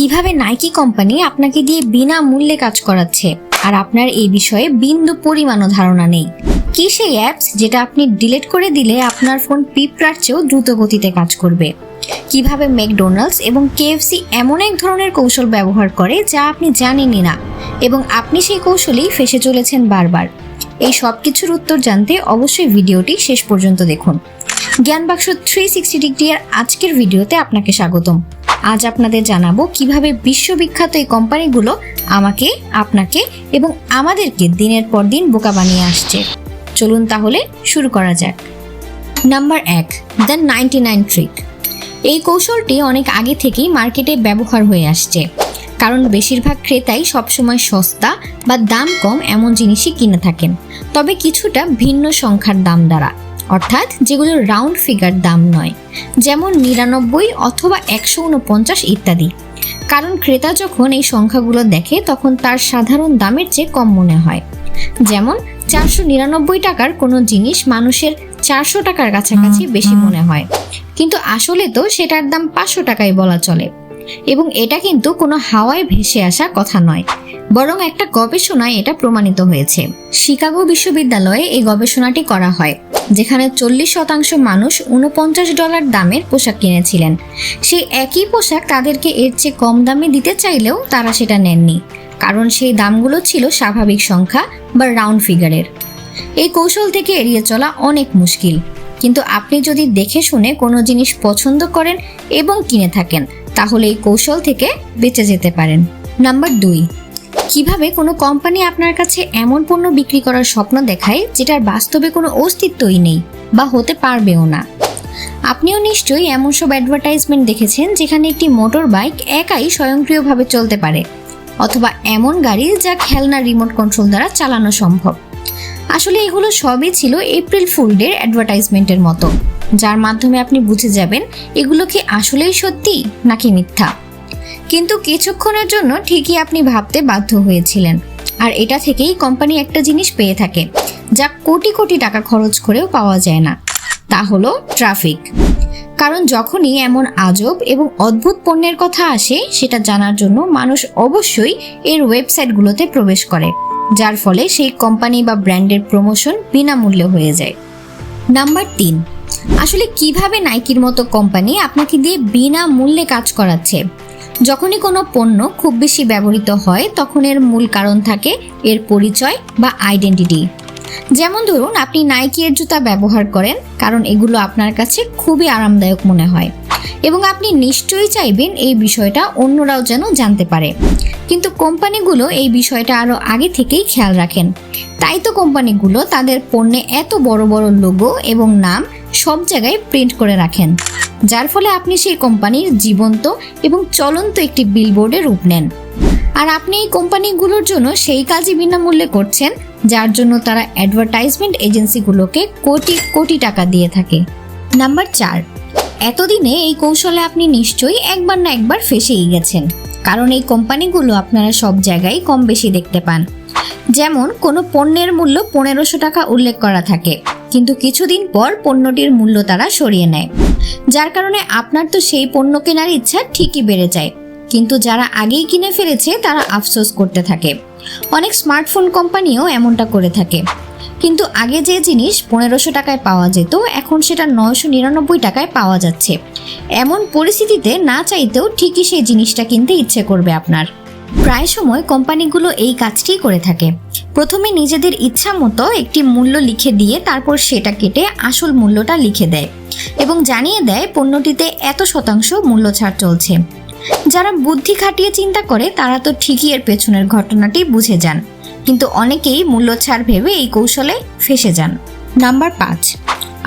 কিভাবে Nike company আপনাকে দিয়ে বিনামূল্যে কাজ করাচ্ছে আর আপনার এই বিষয়ে বিন্দু পরিমাণও ধারণা নেই। কি সেই অ্যাপস যেটা আপনি ডিলিট করে দিলে আপনার ফোন পিঁপড়ার চেয়েও দ্রুত গতিতে কাজ করবে? কিভাবে ম্যাকডোনাল্ডস এবং কেএফসি এমন এক ধরনের কৌশল ব্যবহার করে যা আপনি জানেনই না এবং আপনি সেই কৌশলেই ফেঁসে চলেছেন বারবার। এই সব কিছুর উত্তর জানতে অবশ্যই ভিডিওটি শেষ পর্যন্ত দেখুন। জ্ঞানবাক্স 360 ডিগ্রি এর আজকের ভিডিওতে আপনাকে স্বাগতম। আজ আপনাদের জানাবো কিভাবে বিশ্ববিখ্যাত এই কোম্পানিগুলো আমাকে, আপনাকে এবং আমাদেরকে দিনের পর দিন বোকা বানিয়ে আসছে। চলুন তাহলে শুরু করা যাক। Number 1, the 99 trick. এই কৌশলটি অনেক আগে থেকেই মার্কেটে ব্যবহার হয়ে আসছে, কারণ বেশিরভাগ ক্রেতাই সবসময় সস্তা বা দাম কম এমন জিনিসই কিনে থাকেন, তবে কিছুটা ভিন্ন সংখ্যার দাম দ্বারা, অর্থাৎ যেগুলো রাউন্ড ফিগার দাম নয়, যেমন 99 অথবা 149 ইত্যাদি। কারণ ক্রেতা যখন এই সংখ্যাগুলো দেখে তখন তার সাধারণ দামের চেয়ে কম মনে হয়। যেমন 499 টাকার কোনো জিনিস মানুষের 400 টাকার কাছাকাছি বেশি মনে হয়, কিন্তু আসলে তো সেটার দাম 500 টাকাই বলা চলে। এবং এটা কিন্তু কোনো হাওয়ায় ভেসে আসা কথা নয়, বরং একটা গবেষণায় এটা প্রমাণিত হয়েছে। শিকাগো বিশ্ববিদ্যালয়ে এই গবেষণাটি করা হয়, যেখানে 40% মানুষ $49 দামের পোশাক কিনেছিলেন। সেই একই পোশাক তাদেরকে এর চেয়ে কম দামে দিতে চাইলেও তারা সেটা নেননি, কারণ সেই দামগুলো ছিল স্বাভাবিক সংখ্যা বা রাউন্ড ফিগারের। এই কৌশল থেকে এড়িয়ে চলা অনেক মুশকিল, কিন্তু আপনি যদি দেখে শুনে কোনো জিনিস পছন্দ করেন এবং কিনে থাকেন তাহলে এই কৌশল থেকে বেঁচে যেতে পারেন। নাম্বার 2, কিভাবে কোনো কোম্পানি আপনার কাছে এমন পণ্য বিক্রি করার স্বপ্ন দেখায় যেটার বাস্তবে কোনো অস্তিত্বই নেই বা হতে পারবেও না। আপনিও নিশ্চয়ই এমন সব অ্যাডভার্টাইজমেন্ট দেখেছেন যেখানে একটি মোটর বাইক একাই স্বয়ংক্রিয়ভাবে চলতে পারে, অথবা এমন গাড়ি যা খেলনা রিমোট কন্ট্রোল দ্বারা চালানো সম্ভব। আসলে এগুলো সবই ছিল এপ্রিল ফুলদের অ্যাডভার্টাইজমেন্টের মতো, যার মাধ্যমে আপনি বুঝে যাবেন এগুলো কি আসলেই সত্যি নাকি মিথ্যা। কিন্তু কিছুক্ষণের জন্য ঠিকই আপনি ভাবতে বাধ্য হয়েছিলেন, আর এটা থেকেই কোম্পানি একটা জিনিস পেয়ে থাকে যা কোটি কোটি টাকা খরচ করেও পাওয়া যায় না, তা হলো ট্রাফিক। কারণ যখনই এমন আজব এবং অদ্ভুত পণ্যের কথা আসে সেটা জানার জন্য মানুষ অবশ্যই এর ওয়েবসাইটগুলোতে প্রবেশ করে, যার ফলে সেই কোম্পানি বা ব্র্যান্ডের প্রমোশন বিনামূল্যে হয়ে যায়। নাম্বার 3, আসলে কিভাবে নাইকির মতো কোম্পানি আপনাকে দিয়ে বিনামূল্যে কাজ করাচ্ছে। যখনই কোনো পণ্য খুব বেশি ব্যবহৃত হয় তখন এর মূল কারণ থাকে এর পরিচয় বা আইডেন্টিটি। যেমন ধরুন, আপনি নাইকি এর জুতা ব্যবহার করেন কারণ এগুলো আপনার কাছে খুবই আরামদায়ক মনে হয় এবং আপনি নিশ্চয়ই চাইবেন এই বিষয়টা অন্যরাও যেন জানতে পারে। কিন্তু কোম্পানিগুলো এই বিষয়টা আরো আগে থেকেই খেয়াল রাখেন, তাই তো কোম্পানিগুলো তাদের পণ্যে এত বড় বড় লোগো এবং নাম সব জায়গায় প্রিন্ট করে রাখেন, যার ফলে আপনি সেই কোম্পানির জীবন্ত এবং চলন্ত একটি বিলবোর্ডে রূপ নেন। আর আপনি এই কোম্পানিগুলোর জন্য সেই কাজই বিনামূল্যে করছেন যার জন্য তারা অ্যাডভার্টাইজমেন্ট এজেন্সিগুলোকে কোটি কোটি টাকা দিয়ে থাকে। নাম্বার 4, এতদিনে এই কৌশলে আপনি নিশ্চয়ই একবার না একবার ফেঁসেই গেছেন, কারণ এই কোম্পানিগুলো আপনারা সব জায়গায় কম বেশি দেখতে পান। যেমন কোনো পণ্যের মূল্য 1500 টাকা উল্লেখ করা থাকে, কিন্তু কিছুদিন পর পণ্যটির মূল্য তারা সরিয়ে নেয়, যার কারণে আপনার তো সেই পণ্য কেনার ইচ্ছা ঠিকই বেড়ে যায়, কিন্তু যারা আগেই কিনে ফেলেছে তারা আফসোস করতে থাকে। অনেক স্মার্টফোন কোম্পানিও এমনটা করে থাকে, কিন্তু আগে যে জিনিস 1500 টাকায় পাওয়া যেত এখন সেটা 999 টাকায় পাওয়া যাচ্ছে। এমন পরিস্থিতিতে না চাইতেও ঠিকই সেই জিনিসটা কিনতে ইচ্ছে করবে আপনার। প্রায় সময় কোম্পানিগুলো এই কাজটি করে থাকে, প্রথমে নিজেদের ইচ্ছা মতো একটি মূল্য লিখে দিয়ে তারপর সেটা কেটে আসল মূল্যটা লিখে দেয় এবং জানিয়ে দেয় পণ্যটিতে এত শতাংশ মূল্য ছাড় চলছে। যারা বুদ্ধি খাটিয়ে চিন্তা করে তারা তো ঠিকই এর পেছনের ঘটনাটি বুঝে যান, কিন্তু অনেকেই মূল্য ছাড় ভেবে এই কৌশলে ফেঁসে যান। নাম্বার 5,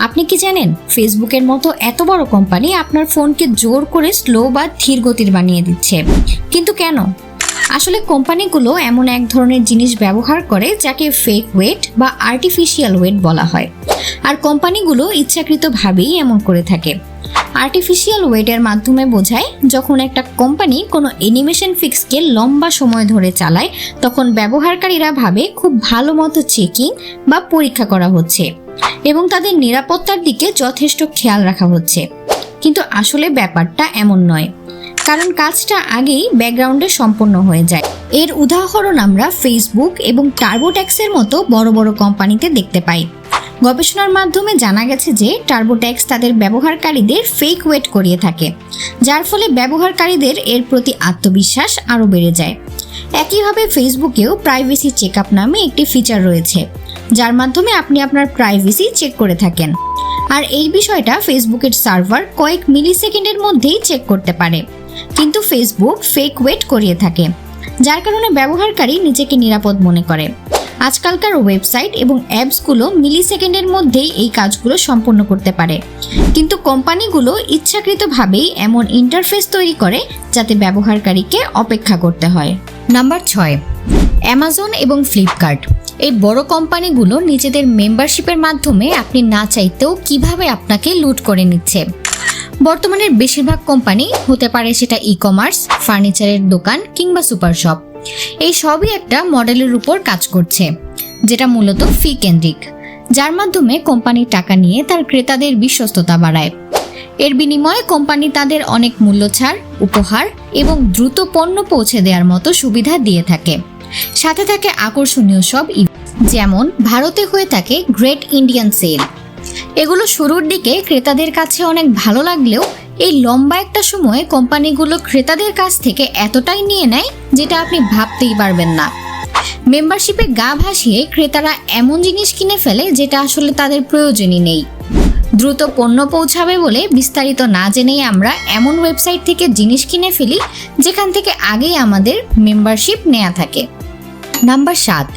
আপনি কি জানেন ফেসবুকের মতো এত বড় কোম্পানি আপনার ফোনকে জোর করে স্লো বা ধীর গতির বানিয়ে দিচ্ছে, কিন্তু কেন? আসলে কোম্পানিগুলো এমন এক ধরনের জিনিস ব্যবহার করে যাকে ফেক ওয়েট বা আর্টিফিশিয়াল ওয়েট বলা হয়, আর কোম্পানিগুলো ইচ্ছাকৃতভাবেই এমন করে থাকে। আর্টিফিশিয়াল ওয়েটের মাধ্যমে বোঝায় যখন একটা কোম্পানি কোনো অ্যানিমেশন ফিক্সকে লম্বা সময় ধরে চালায় তখন ব্যবহারকারীরা ভাবে খুব ভালো মতো চেকিং বা পরীক্ষা করা হচ্ছে এবং তাদের নিরাপত্তার দিকে যথেষ্ট খেয়াল রাখা হচ্ছে, কিন্তু আসলে ব্যাপারটা এমন নয়। কারণ কাজটা আগেই ব্যাকগ্রাউন্ডে সম্পন্ন হয়ে যায়। এর উদাহরণ আমরা ফেসবুক এবং টার্বোট্যাক্সের মতো বড় বড় কোম্পানিতে দেখতে পাই। গবেষণার মাধ্যমে জানা গেছে যে টার্বোট্যাক্স তাদের ব্যবহারকারীদের ফেক ওয়েট করিয়ে থাকে, যার ফলে ব্যবহারকারীদের এর প্রতি আত্মবিশ্বাস আরও বেড়ে যায়। একইভাবে ফেসবুকেও প্রাইভেসি চেকআপ নামে একটি ফিচার রয়েছে, যার মাধ্যমে আপনি আপনার প্রাইভেসি চেক করে থাকেন। আর এই বিষয়টা ফেসবুকের সার্ভার কয়েক মিলি সেকেন্ডের মধ্যেই চেক করতে পারে, কিন্তু ফেসবুক ফেক ওয়েট করিয়ে থাকে, যার কারণে ব্যবহারকারী নিজেকে নিরাপদ মনে করে। আজকালকার ওয়েবসাইট এবং অ্যাপসগুলো মিলি সেকেন্ডের মধ্যেই এই কাজগুলো সম্পন্ন করতে পারে, কিন্তু কোম্পানিগুলো ইচ্ছাকৃতভাবেই এমন ইন্টারফেস তৈরি করে যাতে ব্যবহারকারীকে অপেক্ষা করতে হয়। নাম্বার 6, অ্যামাজন এবং ফ্লিপকার্ট। এই বড় কোম্পানিগুলো নিজেদের মেম্বারশিপের মাধ্যমে আপনি না চাইতেও কিভাবে আপনাকে লুট করে নিচ্ছে। বর্তমানের বেশিরভাগ কোম্পানি, হতে পারে সেটা ই-কমার্স, ফার্নিচারের দোকান কিংবা সুপার শপ, এই সবই একটা মডেলের উপর কাজ করছে, যেটা মূলত ফি কেন্দ্রিক, যার মাধ্যমে কোম্পানি টাকা নিয়ে তার ক্রেতাদের বিশ্বস্ততা বাড়ায়। এর বিনিময়ে কোম্পানি তাদের অনেক মূল্য ছাড়, উপহার এবং দ্রুত পণ্য পৌঁছে দেওয়ার মতো সুবিধা দিয়ে থাকে। সাথে থাকে আকর্ষণীয় সব ইভেন্ট, যেমন ভারতে হয়ে থাকে গ্রেট ইন্ডিয়ান সেল। এগুলো শুরুর দিকে ক্রেতাদের কাছে অনেক ভালো লাগলেও এই লম্বা একটা সময়ে কোম্পানিগুলো ক্রেতাদের কাছ থেকে এতটাই নিয়ে নেয় যেটা আপনি ভাবতেই পারবেন না। মেম্বারশিপে গা ভাসিয়ে ক্রেতারা এমন জিনিস কিনে ফেলে যেটা আসলে তাদের প্রয়োজনই নেই। দ্রুত পণ্য পৌঁছাবে বলে বিস্তারিত না জেনেই আমরা এমন ওয়েবসাইট থেকে জিনিস কিনে ফেলি যেখান থেকে আগেই আমাদের মেম্বারশিপ নেওয়া থাকে। নাম্বার 7,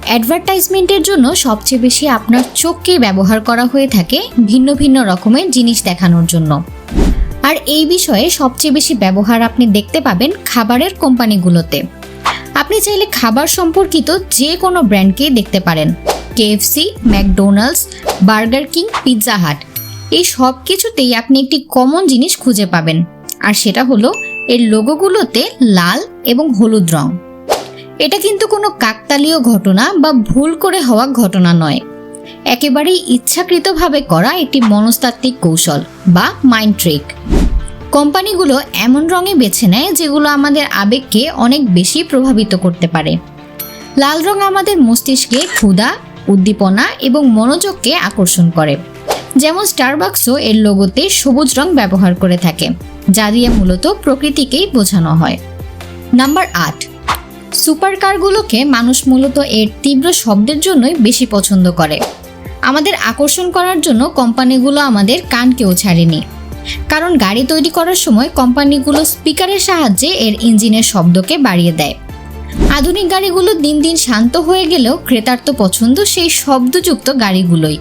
অ্যাডভার্টাইজমেন্টের জন্য সবচেয়ে বেশি আপনার চোখকে ব্যবহার করা হয়ে থাকে ভিন্ন ভিন্ন রকমের জিনিস দেখানোর জন্য। আর এই বিষয়ে সবচেয়ে বেশি ব্যবহার আপনি দেখতে পাবেন খাবারের কোম্পানিগুলোতে। আপনি চাইলে খাবার সম্পর্কিত যে কোনো ব্র্যান্ডকেই দেখতে পারেন, KFC, McDonald's, burger king, Pizza Hut, এই সব কিছুতেই আপনি একটি কমন জিনিস খুঁজে পাবেন, আর সেটা হলো এর লোগোগুলোতে লাল এবং হলুদ রং। এটা কিন্তু কোনো কাকতালীয় ঘটনা বা ভুল করে হওয়া ঘটনা নয়, একেবারেই ইচ্ছাকৃতভাবে করা একটি মনস্তাত্ত্বিক কৌশল বা মাইন্ড ট্রিক। কোম্পানিগুলো এমন রঙে বেছে নেয় যেগুলো আমাদের আবেগকে অনেক বেশি প্রভাবিত করতে পারে। লাল রং আমাদের মস্তিষ্কে ক্ষুধা, উদ্দীপনা এবং মনোযোগকে আকর্ষণ করে, যেমন স্টারবাকসও এর লোগোতে সবুজ রং ব্যবহার করে থাকে, যা দিয়ে মূলত প্রকৃতিকেই বোঝানো হয়। নাম্বার 8, সুপারকারগুলোকে মানুষ মূলত এর তীব্র শব্দের জন্যই বেশি পছন্দ করে। আমাদের আকর্ষণ করার জন্য কোম্পানিগুলো আমাদের কানকেও ছাড়েনি, কারণ গাড়ি তৈরি করার সময় কোম্পানিগুলো স্পিকারের সাহায্যে এর ইঞ্জিনের শব্দকে বাড়িয়ে দেয়। আধুনিক গাড়িগুলো দিন দিন শান্ত হয়ে গেলেও ক্রেতার তো পছন্দ সেই শব্দযুক্ত গাড়িগুলোই।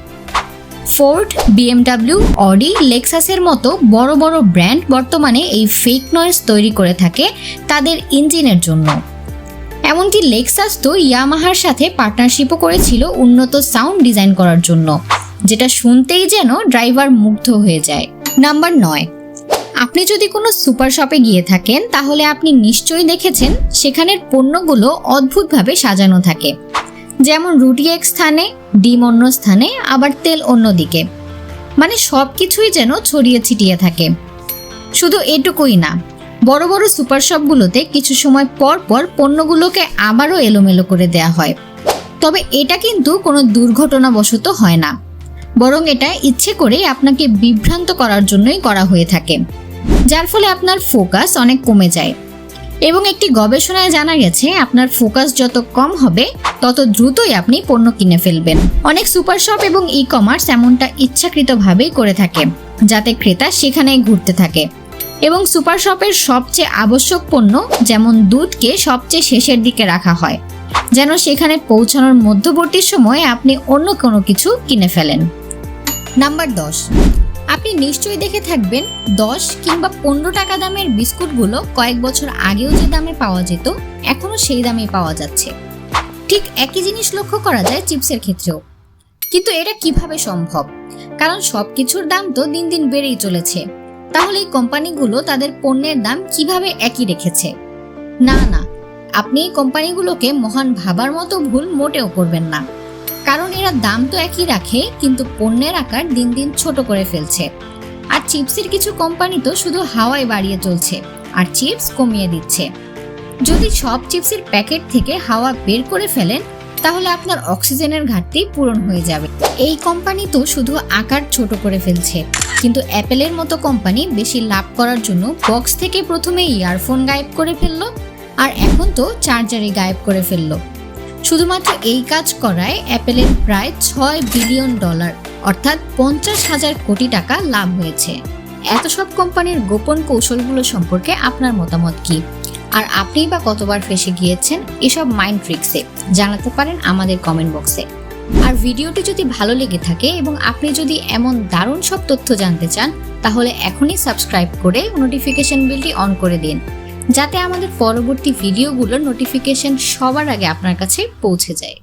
ফোর্ড, বিএমডাব্লিউ, অডি, লেক্সাসের মতো বড় বড় ব্র্যান্ড বর্তমানে এই ফেক নয়েজ তৈরি করে থাকে তাদের ইঞ্জিনের জন্য। এমনকি লেক্সাস তো ইয়ামাহার সাথে পার্টনারশিপও করেছিল উন্নত সাউন্ড ডিজাইন করার জন্য, যেটা শুনতেই যেন ড্রাইভার মুগ্ধ হয়ে যায়। নাম্বার 9, আপনি যদি কোনো সুপার শপে গিয়ে থাকেন তাহলে আপনি নিশ্চয়ই দেখেছেন সেখানের পণ্যগুলো অদ্ভুতভাবে সাজানো থাকে, যেমন রুটি এক স্থানে, ডিম অন্য স্থানে, আবার তেল অন্যদিকে, মানে সব কিছুই যেন ছড়িয়ে ছিটিয়ে থাকে। শুধু এটুকুই না, বড় বড় সুপার শপগুলোতে কিছু সময় পর পর পণ্যগুলোকে আবারও এলোমেলো করে দেয়া হয়। তবে এটা কিন্তু কোনো দুর্ঘটনাবশত হয় না, বরং এটা ইচ্ছে করে আপনাকে বিভ্রান্ত করার জন্যই করা হয়ে থাকে, যার ফলে আপনার ফোকাস অনেক কমে যায়। এবং একটি গবেষণায় জানা গেছে আপনার ফোকাস যত কম হবে তত দ্রুতই আপনি পণ্য কিনে ফেলবেন। অনেক সুপার শপ এবং ই কমার্স এমনটা ইচ্ছাকৃতভাবেই করে থাকে যাতে ক্রেতা সেখানেই ঘুরতে থাকে, এবং সুপার শপের সবচেয়ে আবশ্যক পণ্য যেমন দুধকে সবচেয়ে শেষের দিকে রাখা হয়, যেন সেখানে পৌঁছানোর মধ্যবর্তী সময়ে আপনি অন্য কোনো কিছু কিনে ফেলেন। নাম্বার 10, আপনি নিশ্চয়ই দেখে থাকবেন 10 কিংবা 15 টাকা দামের বিস্কুটগুলো কয়েক বছর আগেও যে দামে পাওয়া যেত এখনো সেই দামেই পাওয়া যাচ্ছে। ঠিক একই জিনিস লক্ষ্য করা যায় চিপসের ক্ষেত্রেও। কিন্তু এটা কিভাবে সম্ভব? কারণ সবকিছুর দাম তো দিন দিন বেড়েই চলেছে। তাহলে এই কোম্পানিগুলো তাদের পণ্যের দাম কিভাবে একই রেখেছে? না, আপনি এই কোম্পানিগুলোকে মহান ভাবার মতো ভুল মোটেও করবেন না, কারণ এরা দাম তো একই রাখে কিন্তু পণ্যের আকার দিন দিন ছোট করে ফেলছে। আর চিপসের কিছু কোম্পানি তো শুধু হাওয়ায় বাড়িয়ে চলছে, আর চিপস কমিয়ে দিচ্ছে। যদি সব চিপসের প্যাকেট থেকে হাওয়া বের করে ফেলেন তাহলে আপনার অক্সিজেনের ঘাটতি পূরণ হয়ে যাবে। এই কোম্পানি তো শুধু আকার ছোট করে ফেলছে, কিন্তু অ্যাপেলের মতো কোম্পানি বেশি লাভ করার জন্য বক্স থেকে প্রথমে ইয়ারফোন গায়েব করে ফেললো, আর এখন তো চার্জারই গায়েব করে ফেললো। শুধুমাত্র এই কাজ করায় অ্যাপেলের প্রায় $6 বিলিয়ন অর্থাৎ 50,000 কোটি টাকা লাভ হয়েছে। এত সব কোম্পানির গোপন কৌশলগুলো সম্পর্কে আপনার মতামত কি? আর আপনি বা কতবার ফেঁসে গিয়েছেন এসব মাইন্ড ট্রিক্সে? জানাতে পারেন আমাদের কমেন্ট বক্সে। আর ভিডিওটি যদি ভালো লেগে থাকে এবং আপনি যদি এমন দারুণ সব তথ্য জানতে চান তাহলে এখনই সাবস্ক্রাইব করে নোটিফিকেশন বেলটি অন করে দিন, যাতে আমাদের পরবর্তী ভিডিওগুলোর নোটিফিকেশন সবার আগে আপনার কাছে পৌঁছে যায়।